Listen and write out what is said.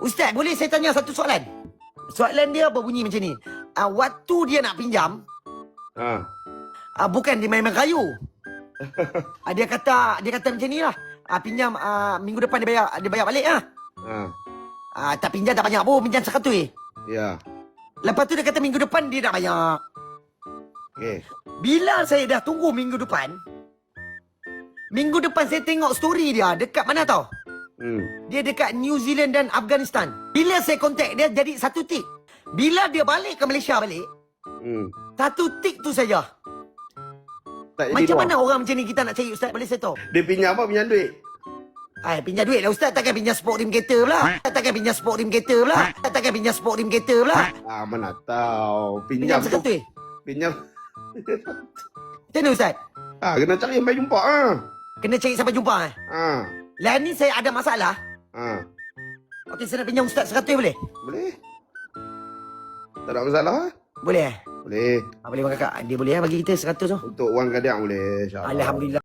Ustaz, boleh saya tanya satu soalan? Soalan dia berbunyi macam ni. Waktu dia nak pinjam, bukan dia main-main kayu. Dia kata macam ni lah. Pinjam minggu depan dia bayar balik lah. Tak pinjam tak banyak pun, pinjam 100. Ya. Lepas tu dia kata minggu depan dia nak bayar. Okey. Bila saya dah tunggu minggu depan saya tengok story dia dekat mana tau? Dia dekat New Zealand dan Afghanistan. Bila saya kontak dia jadi 1 tik. Bila dia balik ke Malaysia balik, 1 tik tu saja. Tak jadi Macam doang. mana orang macam ni kita nak cari Ustaz, boleh saya tahu? Dia pinjam apa? Pinjam duit? Pinjam duit lah Ustaz. Takkan pinjam sport rim kereta pula. Takkan pinjam sport rim kereta pula. Takkan pinjam sport rim kereta pula. Mana tahu. Pinjam Pinjam tu. 100. Pinjam. Macam mana Ustaz? Kena cari sampai jumpa. Kena cari sampai jumpa. Lah ni saya ada masalah. Okey, saya nak pinjam Ustaz 100 boleh? Boleh. Tak ada masalah. Boleh? Boleh. Boleh bang kakak. Dia boleh bagi kita 100 tu. Untuk wang kadang boleh. InsyaAllah. Alhamdulillah.